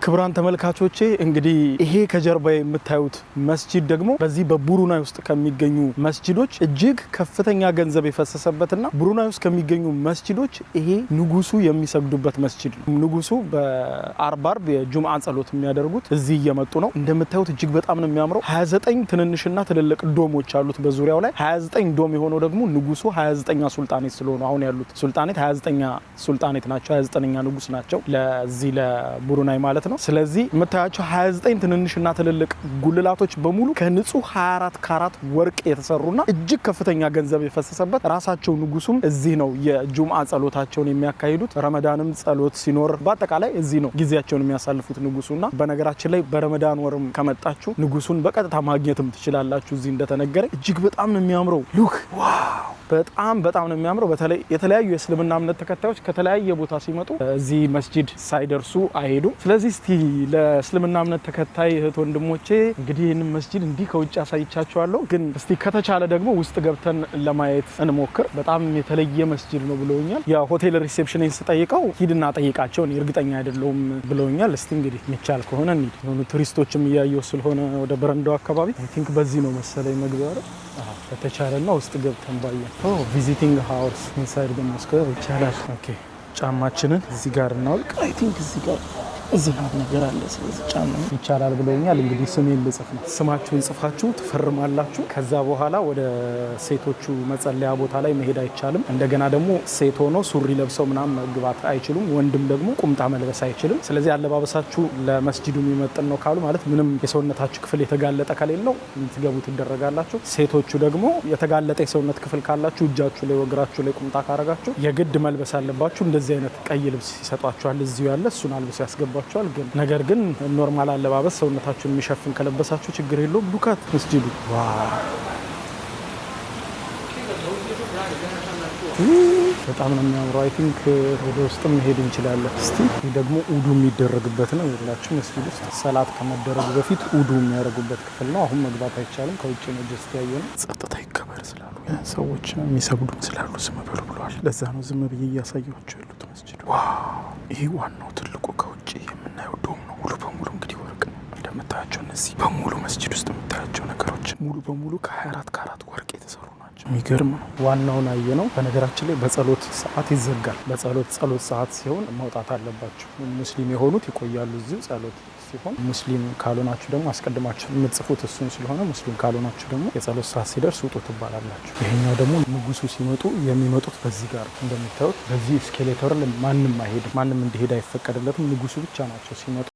ክብራን ተመልካቾቼ እንግዲህ ይሄ ከጀርባ የምታዩት መስጂድ ደግሞ በዚህ በቡሩናይ ውስጥ ከሚገኙ መስጂዶች እጅግ ከፍተኛ ገንዘብ የፈሰሰበትና ቡሩናይ ውስጥ ከሚገኙ መስጂዶች ይሄ ንጉሱ የሚሰግዱበት መስጂድ ነው። ንጉሱ በአርባር የጁምዓ ጸሎት የሚያደርጉት እዚህ እየመጡ ነው። እንደምታዩት እጅግ በጣም ነው የሚያምረው። 29 ትንንሽና ትልልቅ ዶሞች አሉት በዙሪያው ላይ 29 ዶም የሆነው ደግሞ ንጉሱ 29ኛ ሱልጣኔት ስለሆነ አሁን ያሉት ሱልጣኔት 29ኛ ሱልጣኔት ናቸው። 29ኛ ንጉስ ናቸው ለዚህ ለቡሩናይ ማለት ነው። ስለዚህ የምታያቸው 29 ትንንሽና ትልልቅ ጉልላቶች በሙሉ ከንጹህ 24 ካራት ወርቅ የተሰሩና እጅግ ከፍተኛ ገንዘብ የፈሰሰበት ራሳቸው ንጉሱም እዚህ ነው የጁምዓ ጸሎታቸውን የሚያካሂዱት። ረመዳንም ጸሎት ሲኖር በአጠቃላይ እዚህ ነው ጊዜያቸውን የሚያሳልፉት ንጉሱና በነገራችን ላይ በረመዳን ወርም ከመጣችሁ ንጉሱን በቀጥታ ማግኘትም ትችላላችሁ። እዚህ እንደተነገረ እጅግ በጣም ነው የሚያምረው። ሉክ ዋው በጣም ነው የሚያምረው። በተለይ የተለያዩ የእስልምና እምነት ተከታዮች ከተለያየ ቦታ ሲመጡ እዚህ መስጂድ ሳይደርሱ አይሄዱም። ስለዚህ እስቲ ለእስልምና እምነት ተከታይ እህት ወንድሞቼ እንግዲህ ይህንን መስጂድ እንዲህ ከውጭ አሳይቻችኋለሁ፣ ግን እስቲ ከተቻለ ደግሞ ውስጥ ገብተን ለማየት እንሞክር። በጣም የተለየ መስጂድ ነው ብለውኛል። የሆቴል ሪሴፕሽንን ስጠይቀው ሂድና ጠይቃቸው እርግጠኛ አይደለሁም ብለውኛል። እስቲ እንግዲህ የሚቻል ከሆነ እንሂድ። የሆኑ ቱሪስቶችም እያየሁ ስለሆነ ወደ በረንዳው አካባቢ አይ ቲንክ በዚህ ነው መሰለኝ መግቢያው አይደል? ከተቻለና ውስጥ ገብተን ባየን ቪዚቲንግ ሃውስ ኢንሳይድ ደ ሞስክ ይቻላል። ኦኬ ጫማችንን እዚህ ጋር እናውልቅ። አይ ቲንክ እዚህ ጋር ዝናብ ነገር አለ። ስለዚህ ጫማ ይቻላል ብለውኛል። እንግዲህ ስሜን ልጽፍ ነው። ስማችሁን ጽፋችሁ ትፈርማላችሁ። ከዛ በኋላ ወደ ሴቶቹ መጸለያ ቦታ ላይ መሄድ አይቻልም። እንደገና ደግሞ ሴት ሆኖ ሱሪ ለብሰው ምናምን መግባት አይችሉም። ወንድም ደግሞ ቁምጣ መልበስ አይችልም። ስለዚህ አለባበሳችሁ ለመስጂዱ የሚመጥን ነው ካሉ ማለት ምንም የሰውነታችሁ ክፍል የተጋለጠ ከሌለው ትገቡ ትደረጋላችሁ። ሴቶቹ ደግሞ የተጋለጠ የሰውነት ክፍል ካላችሁ እጃችሁ ላይ ወግራችሁ ላይ ቁምጣ ካረጋችሁ የግድ መልበስ አለባችሁ። እንደዚህ አይነት ቀይ ልብስ ይሰጧችኋል። እዚሁ ያለ እሱን አልብሶ ያስገባችኋል። ግን ነገር ግን ኖርማል አለባበስ ሰውነታችሁን የሚሸፍን ከለበሳችሁ ችግር የለውም። ሉካት መስጂዱ በጣም ነው የሚያምረው። አይ ቲንክ ወደ ውስጥም መሄድ እንችላለን። እስቲ ይህ ደግሞ ውዱ የሚደረግበት ነው። ይላችሁ መስጂድ ውስጥ ሰላት ከመደረጉ በፊት ውዱ የሚያደርጉበት ክፍል ነው። አሁን መግባት አይቻልም። ከውጭ ነው ጀስት ያየነው። ጸጥታ ይከበር ስላሉ ሰዎች የሚሰግዱ ስላሉ ዝም በሉ ብለዋል። ለዛ ነው ዝም ብዬ እያሳየኋቸው ያሉት መስጂዱ። ይሄ ዋናው ትልቁ ከውጭ የምናየው ዶም ነው። ሙሉ በሙሉ እንግዲህ ወርቅ ነው እንደምታያቸው። እነዚህ በሙሉ መስጂድ ውስጥ የምታያቸው ነገሮች ሙሉ በሙሉ ከ24 ካራት ወርቅ የተሰሩ ናቸው። የሚገርም ነው። ዋናውን አየ ነው። በነገራችን ላይ በጸሎት ሰዓት ይዘጋል። ጸሎት ሰዓት ሲሆን መውጣት አለባቸው። ሙስሊም የሆኑት ይቆያሉ እዚሁ ጸሎት ሲሆን፣ ሙስሊም ካልሆናችሁ ደግሞ አስቀድማችሁ የምትጽፉት እሱን ስለሆነ ሙስሊም ካልሆናችሁ ደግሞ የጸሎት ሰዓት ሲደርስ ውጡ ትባላላችሁ። ይሄኛው ደግሞ ንጉሱ ሲመጡ የሚመጡት በዚህ ጋር እንደምታዩት በዚህ እስኬሌተር ማንም አይሄድም። ማንም እንዲሄድ አይፈቀድለትም። ንጉሱ ብቻ ናቸው ሲመጡ